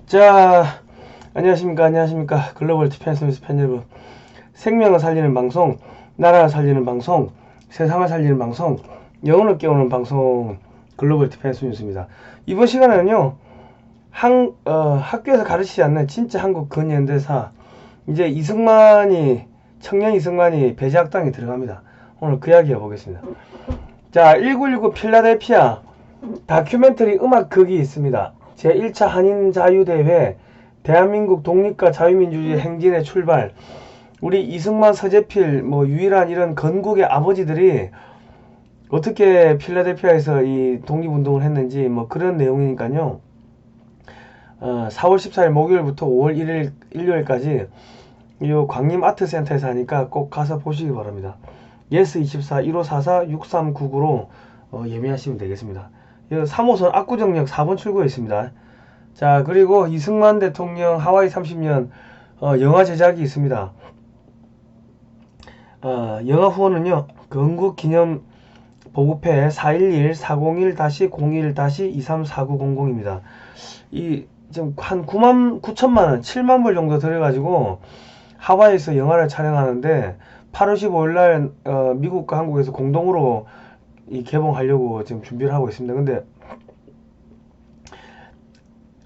자, 안녕하십니까. 글로벌 디펜스 뉴스 팬 여러분. 생명을 살리는 방송, 나라를 살리는 방송, 세상을 살리는 방송, 영혼을 깨우는 방송, 글로벌 디펜스 뉴스입니다. 이번 시간에는요, 학교에서 가르치지 않는 진짜 한국 근현대사, 이제 청년 이승만이 배제학당에 들어갑니다. 오늘 그 이야기 해보겠습니다. 자, 1919 필라델피아 다큐멘터리 음악극이 있습니다. 제1차 한인자유대회, 대한민국 독립과 자유민주주의 행진의 출발, 우리 이승만, 서재필, 유일한 이런 건국의 아버지들이 어떻게 필라델피아에서 이 독립운동을 했는지 그런 내용이니까요. 4월 14일 목요일부터 5월 1일 일요일까지 이 광림아트센터에서 하니까 꼭 가서 보시기 바랍니다. 예스24 1544-6399로 예매하시면 되겠습니다. 3호선 압구정역 4번 출구에 있습니다. 자, 그리고 이승만 대통령 하와이 30년 영화 제작이 있습니다. 영화 후원은요, 건국기념 보급회 411-401-01-234900입니다. 지금 한 9천만원, 7만불 정도 들여가지고 하와이에서 영화를 촬영하는데 8월 15일날 미국과 한국에서 공동으로 개봉하려고 지금 준비를 하고 있습니다. 근데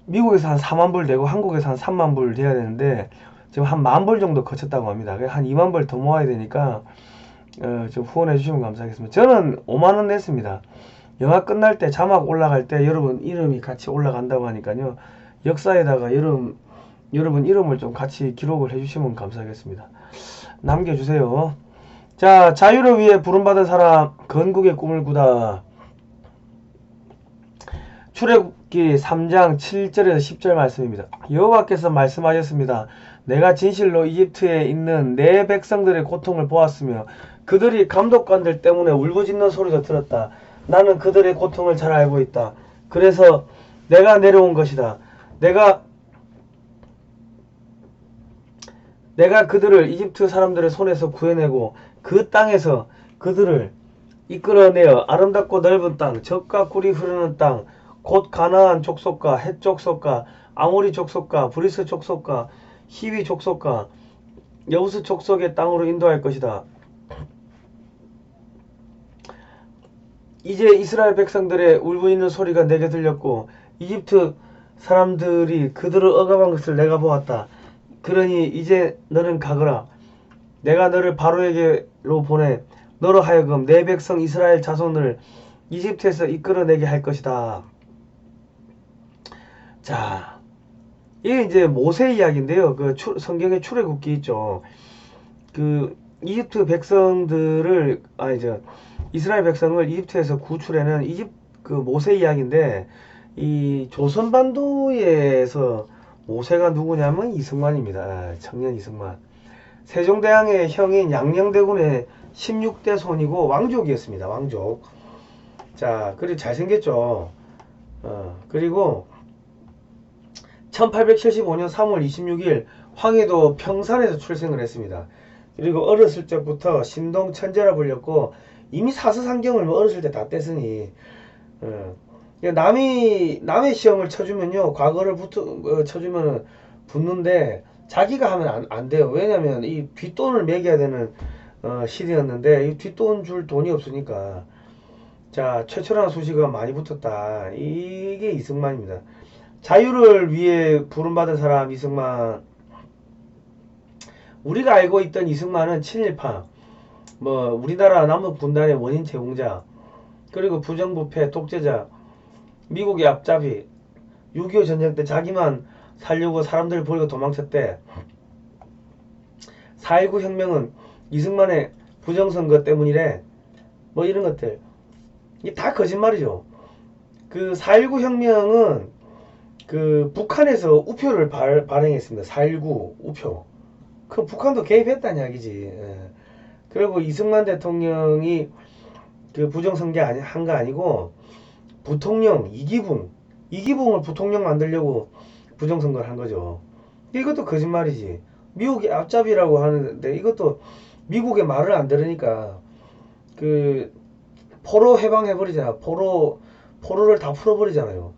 미국에서 한 4만불 내고 한국에서 한 3만불 돼야 되는데 지금 한 만불 정도 거쳤다고 합니다. 한 2만불 더 모아야 되니까 좀 후원해 주시면 감사하겠습니다. 저는 5만원 냈습니다. 영화 끝날 때 자막 올라갈 때 여러분 이름이 같이 올라간다고 하니까요, 역사에다가 여러분 이름을 좀 같이 기록을 해주시면 감사하겠습니다. 남겨주세요. 자, 자유를 위해 부름받은 사람, 건국의 꿈을 꾸다. 출애굽기 3장 7절에서 10절 말씀입니다. 여호와께서 말씀하셨습니다. 내가 진실로 이집트에 있는 내 백성들의 고통을 보았으며 그들이 감독관들 때문에 울부짖는 소리도 들었다. 나는 그들의 고통을 잘 알고 있다. 그래서 내가 내려온 것이다. 내가 그들을 이집트 사람들의 손에서 구해내고 그 땅에서 그들을 이끌어내어 아름답고 넓은 땅, 젖과 꿀이 흐르는 땅, 곧 가나안 족속과 헷 족속과 아모리 족속과 브리스 족속과 히위 족속과 여부스 족속의 땅으로 인도할 것이다. 이제 이스라엘 백성들의 울부짖는 소리가 내게 들렸고 이집트 사람들이 그들을 억압한 것을 내가 보았다. 그러니 이제 너는 가거라. 내가 너를 바로에게로 보내 너로 하여금 내 백성 이스라엘 자손을 이집트에서 이끌어내게 할 것이다. 자, 이게 이제 모세 이야기인데요. 그 성경의 출애굽기 있죠. 그 이집트 백성들을 이스라엘 백성을 이집트에서 구출해낸 그 모세 이야기인데, 이 조선반도에서 모세가 누구냐면 이승만입니다. 청년 이승만. 세종대왕의 형인 양녕대군의 16대 손이고 왕족이었습니다. 왕족. 자, 그리고 잘생겼죠. 그리고 1875년 3월 26일 황해도 평산에서 출생을 했습니다. 그리고 어렸을 때부터 신동 천재라 불렸고 이미 사서상경을 어렸을 때 다 뗐으니 남의 시험을 쳐주면요, 과거를 쳐주면 붙는데 자기가 하면 안 돼요. 왜냐면 이 뒷돈을 매겨야 되는 시대였는데 이 뒷돈 줄 돈이 없으니까. 자, 최철한 수식어가 많이 붙었다. 이게 이승만입니다. 자유를 위해 부름받은 사람 이승만. 우리가 알고 있던 이승만은 친일파, 우리나라 남북분단의 원인 제공자, 그리고 부정부패 독재자, 미국의 앞잡이, 6.25 전쟁 때 자기만 살려고 사람들 버리고 도망쳤대. 4.19 혁명은 이승만의 부정선거 때문이래. 이런 것들. 이게 다 거짓말이죠. 그 4.19 혁명은 그 북한에서 우표를 발행했습니다. 4.19 우표. 그 북한도 개입했다는 이야기지. 그리고 이승만 대통령이 그 부정선거 한 거 아니고 부통령 이기붕을 부통령 만들려고 부정선거를 한 거죠. 이것도 거짓말이지. 미국이 앞잡이라고 하는데 이것도 미국의 말을 안 들으니까 그 포로 해방해버리잖아. 포로를 다 풀어버리잖아요.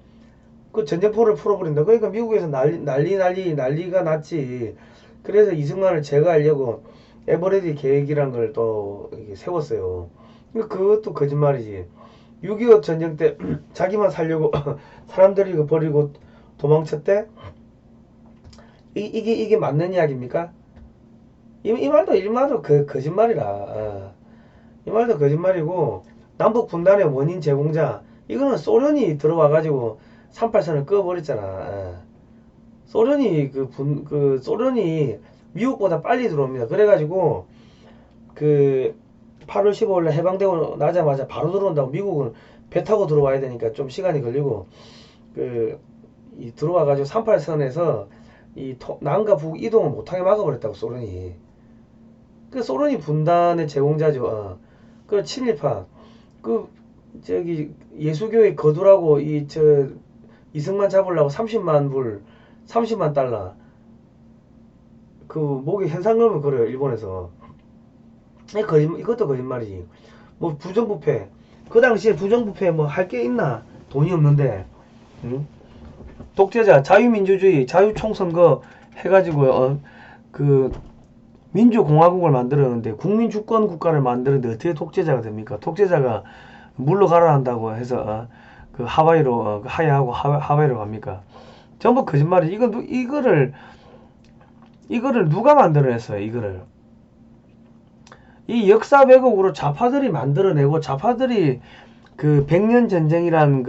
그 전쟁포를 풀어버린다. 그러니까 미국에서 난리가 났지. 그래서 이승만을 제거하려고 에버레디 계획이란 걸 또 세웠어요. 그것도 거짓말이지. 6.25 전쟁 때 자기만 살려고 사람들이 이거 버리고 도망쳤대? 이게 맞는 이야기입니까? 이 말도 거짓말이라. 이 말도 거짓말이고, 남북 분단의 원인 제공자, 이거는 소련이 들어와가지고 38선을 끄어버렸잖아. 소련이 미국보다 빨리 들어옵니다. 그래가지고, 8월 15일에 해방되고 나자마자 바로 들어온다고. 미국은 배 타고 들어와야 되니까 좀 시간이 걸리고, 들어와가지고 38선에서 남과 북 이동을 못하게 막아버렸다고, 소련이. 소련이 분단의 제공자죠. 그 친일파. 예수교의 거두라고 이승만 잡으려고 30만 달러. 목에 현상금을 걸어요, 일본에서. 이것도 거짓말이지. 뭐, 부정부패. 그 당시에 부정부패 뭐 할 게 있나? 돈이 없는데. 응? 독재자, 자유민주주의, 자유총선거 해가지고, 민주공화국을 만들었는데, 국민주권 국가를 만드는데 어떻게 독재자가 됩니까? 독재자가 물러가라 한다고 해서, 하와이로, 하야하고 하와이로 갑니까? 전부 거짓말이. 이거를 누가 만들어냈어요, 이거를. 이 역사 왜곡으로 좌파들이 만들어내고, 좌파들이 100년 전쟁이란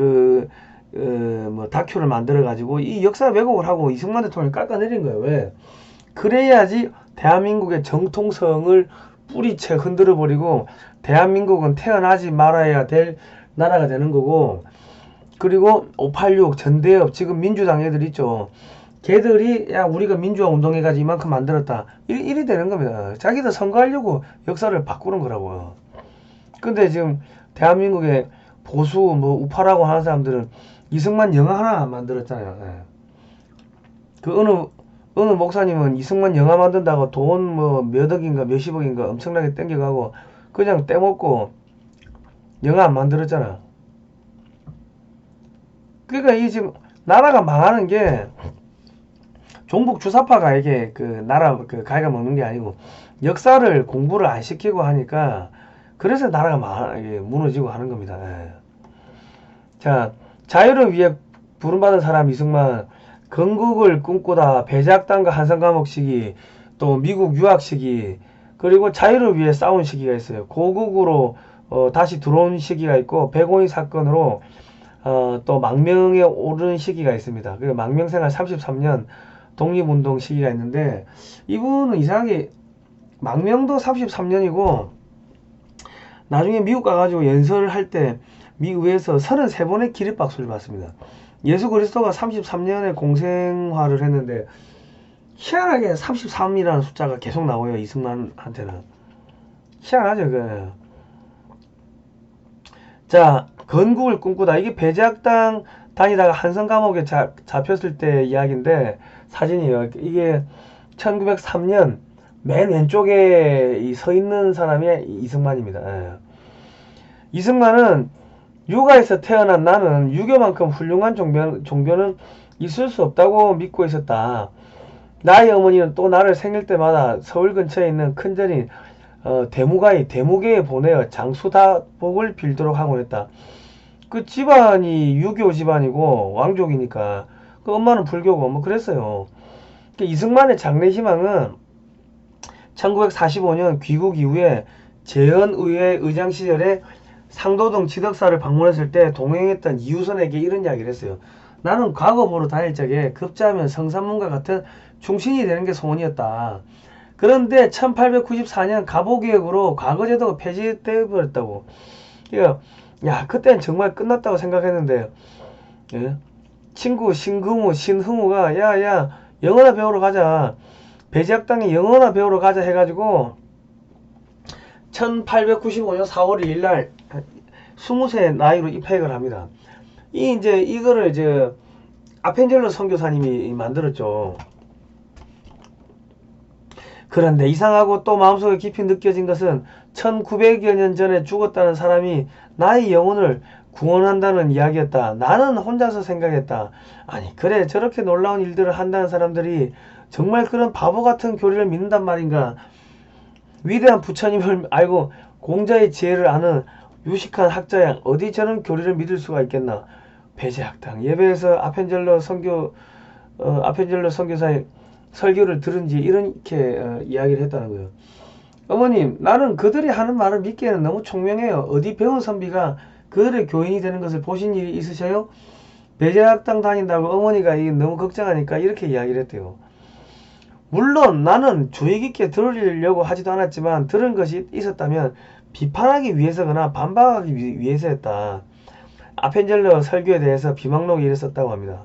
다큐를 만들어가지고, 이 역사 왜곡을 하고 이승만 대통령을 깎아내린 거예요. 왜? 그래야지 대한민국의 정통성을 뿌리채 흔들어버리고, 대한민국은 태어나지 말아야 될 나라가 되는 거고, 그리고 586 전대협, 지금 민주당 애들 있죠. 걔들이 야 우리가 민주화 운동해가지고 이만큼 만들었다, 일이 되는 겁니다. 자기들 선거하려고 역사를 바꾸는 거라고요. 근데 지금 대한민국의 보수 뭐 우파라고 하는 사람들은 이승만 영화 하나 만들었잖아요. 어느 목사님은 이승만 영화 만든다고 돈 뭐 몇 억인가 몇십억인가 엄청나게 땡겨가고 그냥 떼먹고 영화 안 만들었잖아. 그러니까 이 지금 나라가 망하는 게 종북 주사파가 이게 나라 가위가 먹는 게 아니고 역사를 공부를 안 시키고 하니까 그래서 나라가 무너지고 하는 겁니다. 자, 자유를 위해 부름받은 사람 이승만, 건국을 꿈꾸다 배제학당과 한성감옥 시기, 또 미국 유학 시기, 그리고 자유를 위해 싸운 시기가 있어요. 고국으로 다시 들어온 시기가 있고, 백오인 사건으로 또 망명에 오른 시기가 있습니다. 그리고 망명생활 33년 독립운동 시기가 있는데, 이분은 이상하게 망명도 33년이고 나중에 미국 가가지고 연설을 할 때 미국에서 33번의 기립박수를 받습니다. 예수 그리스도가 33년의 공생활을 했는데 희한하게 33이라는 숫자가 계속 나와요. 이승만한테는 희한하죠. 자, 건국을 꿈꾸다, 이게 배제학당 다니다가 한성감옥에 잡혔을 때 이야기인데 사진이에요. 이게 1903년 맨 왼쪽에 서 있는 사람이 이승만입니다. 이승만은 육아에서 태어난 나는 유교만큼 훌륭한 종교는 있을 수 없다고 믿고 있었다. 나의 어머니는 또 나를 생일 때마다 서울 근처에 있는 큰절인 대무계에 보내어 장수다복을 빌도록 하곤 했다. 그 집안이 유교 집안이고 왕족이니까 그 엄마는 불교고 뭐 그랬어요. 이승만의 장래희망은 1945년 귀국 이후에 재헌의회 의장 시절에 상도동 지덕사를 방문했을 때 동행했던 이유선에게 이런 이야기를 했어요. 나는 과거 보러 다닐 적에 급제하면 성산문과 같은 충신이 되는 게 소원이었다. 그런데 1894년 갑오개혁으로 과거제도가 폐지되어 버렸다고. 야, 그때는 정말 끝났다고 생각했는데, 친구 신흥우가 야 영어나 배우러 가자, 배제학당에 영어나 배우러 가자 해가지고 1895년 4월 2일날 20세 나이로 입학을 합니다. 이거를 아펜젤로 선교사님이 만들었죠. 그런데 이상하고 또 마음속에 깊이 느껴진 것은 1900여 년 전에 죽었다는 사람이 나의 영혼을 구원한다는 이야기였다. 나는 혼자서 생각했다. 아니 그래 저렇게 놀라운 일들을 한다는 사람들이 정말 그런 바보 같은 교리를 믿는단 말인가. 위대한 부처님을 알고 공자의 지혜를 아는 유식한 학자야 어디 저런 교리를 믿을 수가 있겠나. 배제학당 예배에서 아펜젤러 선교사의 설교를 들은 지 이렇게 이야기를 했다는 거예요. 어머님 나는 그들이 하는 말을 믿기에는 너무 총명해요. 어디 배운 선비가 그들의 교인이 되는 것을 보신 일이 있으셔요? 배제학당 다닌다고 어머니가 너무 걱정하니까 이렇게 이야기를 했대요. 물론 나는 주의 깊게 들으려고 하지도 않았지만 들은 것이 있었다면 비판하기 위해서거나 반박하기 위해서였다. 아펜젤러 설교에 대해서 비망록에 이를 썼다고 합니다.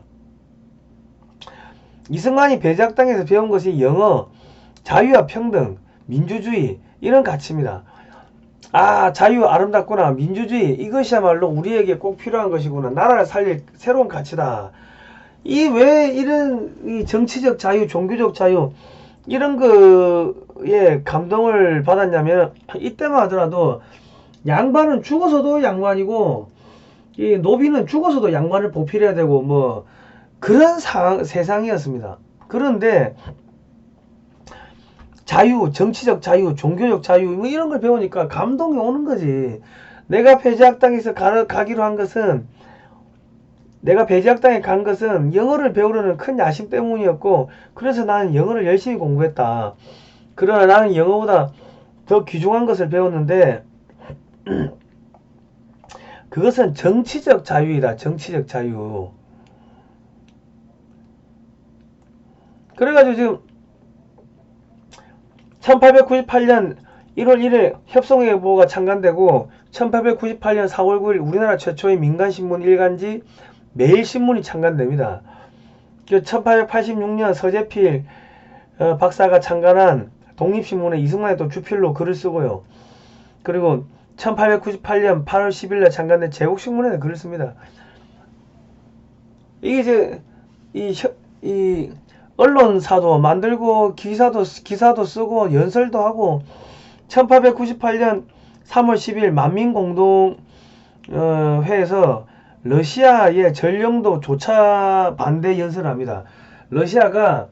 이승만이 배제학당에서 배운 것이 영어, 자유와 평등, 민주주의 이런 가치입니다. 아 자유 아름답구나. 민주주의 이것이야말로 우리에게 꼭 필요한 것이구나. 나라를 살릴 새로운 가치다. 이 왜 이런 이 정치적 자유, 종교적 자유 이런 거에 감동을 받았냐면 이때만 하더라도 양반은 죽어서도 양반이고 이 노비는 죽어서도 양반을 보필해야 되고 뭐 그런 세상이었습니다. 그런데 자유, 정치적 자유, 종교적 자유 뭐 이런 걸 배우니까 감동이 오는 거지. 내가 배제학당에서 가기로 한 것은 내가 배제학당에 간 것은 영어를 배우려는 큰 야심 때문이었고 그래서 나는 영어를 열심히 공부했다. 그러나 나는 영어보다 더 귀중한 것을 배웠는데 그것은 정치적 자유이다. 정치적 자유. 그래가지고 지금 1898년 1월 1일 협성회보가 창간되고 1898년 4월 9일 우리나라 최초의 민간신문 일간지 매일신문이 창간됩니다. 1886년 서재필 박사가 창간한 독립신문에 이승만이 또 주필로 글을 쓰고요. 그리고 1898년 8월 10일에 창간된 제국신문에 글을 씁니다. 이게 이제 이 언론사도 만들고 기사도 쓰고 연설도 하고 1898년 3월 10일 만민공동회에서 러시아의 전령도 조차 반대 연설을 합니다. 러시아가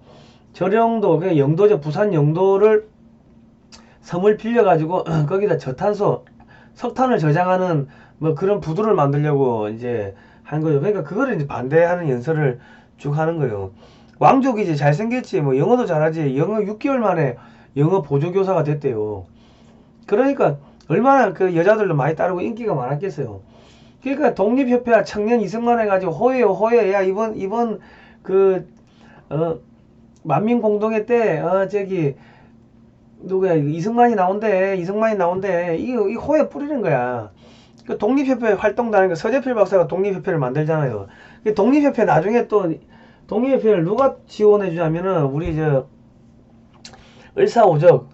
전령도 영도죠. 부산 영도를 섬을 빌려가지고 거기다 저탄소 석탄을 저장하는 뭐 그런 부두를 만들려고 이제 한 거죠. 그러니까 그거를 이제 반대하는 연설을 쭉 하는 거예요. 왕족이 이제 잘생겼지 뭐 영어도 잘하지. 영어 6개월 만에 영어 보조교사가 됐대요. 그러니까 얼마나 그 여자들도 많이 따르고 인기가 많았겠어요. 그러니까 독립협회와 청년 이승만 해가지고 호해요 호해. 야 이번 그 만민공동회 때 저기 누구야 이승만이 나온대. 이 호해 뿌리는 거야. 그 독립협회 활동도 하는 거 서재필 박사가 독립협회를 만들잖아요. 그 독립협회 나중에 또 독립협회를 누가 지원해 주냐면은 우리 저 을사오적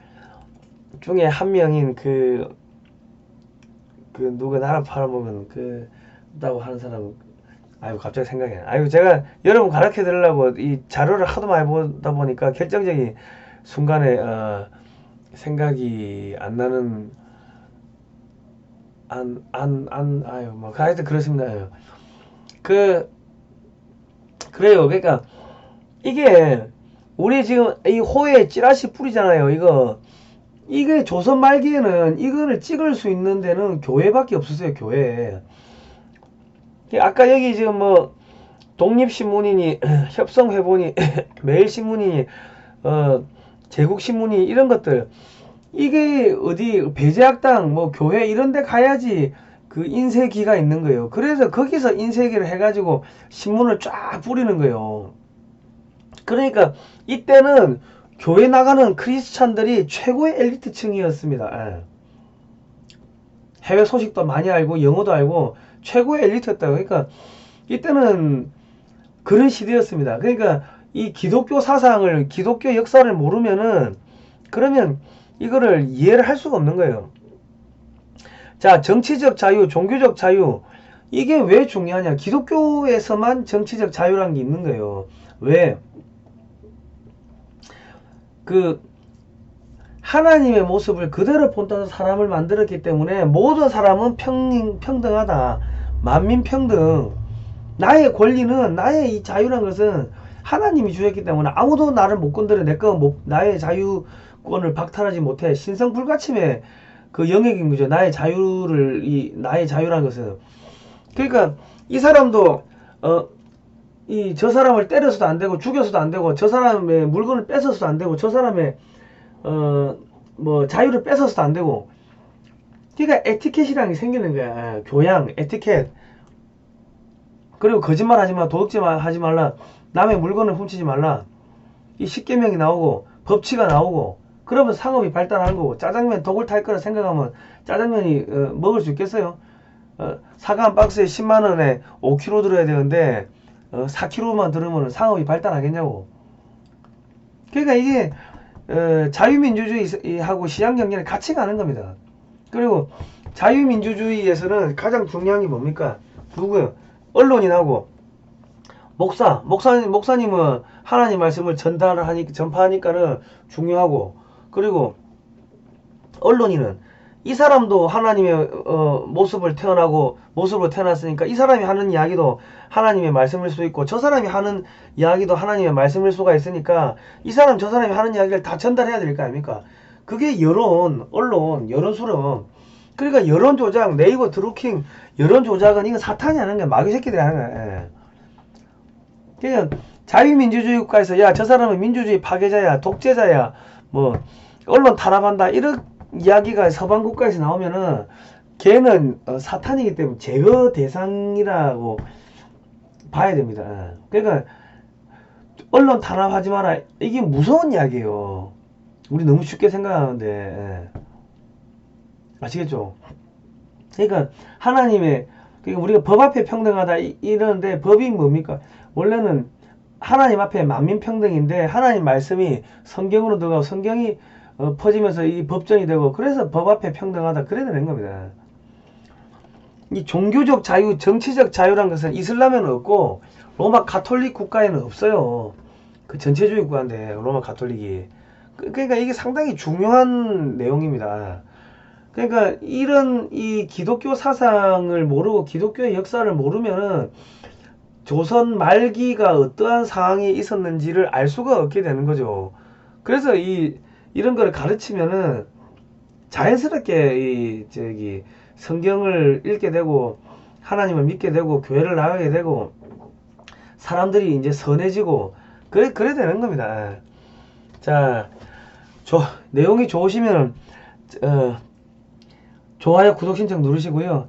중에 한 명인 그 누가 나라 팔아보면 그다고 하는 사람 아이고 갑자기 생각이 안 나. 아이고 제가 여러분 가르쳐 드리려고 이 자료를 하도 많이 보다 보니까 결정적인 순간에 생각이 안 나는 아유 뭐 하여튼 그렇습니다. 그래요. 그러니까 이게 우리 지금 이 호에 찌라시 뿌리잖아요. 이게 조선 말기에는 이거를 찍을 수 있는 데는 교회밖에 없었어요. 교회. 아까 여기 지금 뭐 독립신문이니 협성회보니 매일신문이니 제국신문이 이런 것들 이게 어디 배제학당 뭐 교회 이런 데 가야지 그 인쇄기가 있는 거예요. 그래서 거기서 인쇄기를 해가지고 신문을 쫙 뿌리는 거예요. 그러니까 이때는 교회 나가는 크리스찬들이 최고의 엘리트 층이었습니다. 해외 소식도 많이 알고 영어도 알고 최고의 엘리트였다. 그러니까 이때는 그런 시대였습니다. 그러니까 이 기독교 사상을 기독교 역사를 모르면은 그러면 이거를 이해를 할 수가 없는 거예요. 자, 정치적 자유, 종교적 자유 이게 왜 중요하냐. 기독교에서만 정치적 자유라는 게 있는 거예요. 왜? 하나님의 모습을 그대로 본따서 사람을 만들었기 때문에 모든 사람은 평등하다. 만민평등, 나의 권리는, 나의 이 자유란 것은 하나님이 주셨기 때문에 아무도 나를 못 건드려. 나의 자유권을 박탈하지 못해. 신성불가침의 그 영역인 거죠. 나의 자유라는 것은. 그러니까 이 사람도 저 사람을 때려서도 안 되고 죽여서도 안 되고 저 사람의 물건을 뺏어서도 안 되고 저 사람의 뭐 자유를 뺏어서도 안 되고. 그러니까 에티켓이라는 게 생기는 거야. 교양, 에티켓. 그리고 거짓말 하지 마, 도둑질 하지 말라, 남의 물건을 훔치지 말라. 이 십계명이 나오고 법치가 나오고 그러면 상업이 발달하는 거고. 짜장면 독을 탈 거라 생각하면 짜장면이 먹을 수 있겠어요? 사과 한 박스에 10만원에 5kg 들어야 되는데 4kg만 들으면 상업이 발달하겠냐고. 그러니까 이게 자유민주주의하고 시장경제는 같이 가는 겁니다. 그리고 자유민주주의에서는 가장 중요한 게 뭡니까? 누구요? 언론인하고 목사님은 하나님 말씀을 전파하니까는 중요하고, 그리고 언론인은 이 사람도 하나님의 모습으로 태어났으니까 이 사람이 하는 이야기도 하나님의 말씀일 수 있고 저 사람이 하는 이야기도 하나님의 말씀일 수가 있으니까 이 사람 저 사람이 하는 이야기를 다 전달해야 될 거 아닙니까? 그게 언론 수렴. 그러니까 여론 조작, 네이버 드루킹 여론 조작은 이건 사탄이 하는 거야. 마귀 새끼들이 하는 거야. 그러니까 자유민주주의 국가에서 야, 저 사람은 민주주의 파괴자야, 독재자야, 뭐 언론 탄압한다 이런 이야기가 서방 국가에서 나오면은 걔는 사탄이기 때문에 제거 대상이라고 봐야 됩니다. 그러니까 언론 탄압하지 마라, 이게 무서운 이야기예요. 우리 너무 쉽게 생각하는데. 아시겠죠? 그러니까 그러니까 우리가 법 앞에 평등하다 이러는데 법이 뭡니까? 원래는 하나님 앞에 만민평등인데 하나님 말씀이 성경으로 들어가고 성경이 퍼지면서 이 법정이 되고, 그래서 법 앞에 평등하다 그래야 되는 겁니다. 이 종교적 자유, 정치적 자유란 것은 이슬람에는 없고 로마 가톨릭 국가에는 없어요. 그 전체주의 국가인데 로마 가톨릭이. 그러니까 이게 상당히 중요한 내용입니다. 그러니까 이런 이 기독교 사상을 모르고 기독교의 역사를 모르면은 조선 말기가 어떠한 상황이 있었는지를 알 수가 없게 되는 거죠. 그래서 이런 거를 가르치면은 자연스럽게 성경을 읽게 되고 하나님을 믿게 되고 교회를 나가게 되고 사람들이 이제 선해지고 그래 되는 겁니다. 자, 내용이 좋으시면 좋아요, 구독 신청 누르시고요.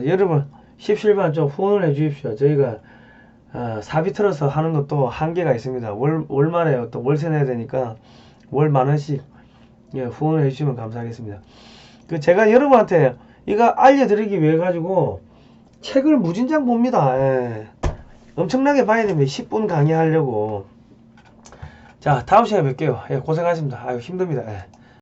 여러분 십실반 좀 후원을 해 주십시오. 저희가 사비 틀어서 하는 것도 한계가 있습니다. 월말에 또 월세 내야 되니까 월 10,000원씩 후원을 해 주시면 감사하겠습니다. 제가 여러분한테 이거 알려드리기 위해 가지고 책을 무진장 봅니다. 엄청나게 봐야 됩니다. 10분 강의하려고. 자, 다음 시간에 뵐게요. 고생하셨습니다. 아유, 힘듭니다.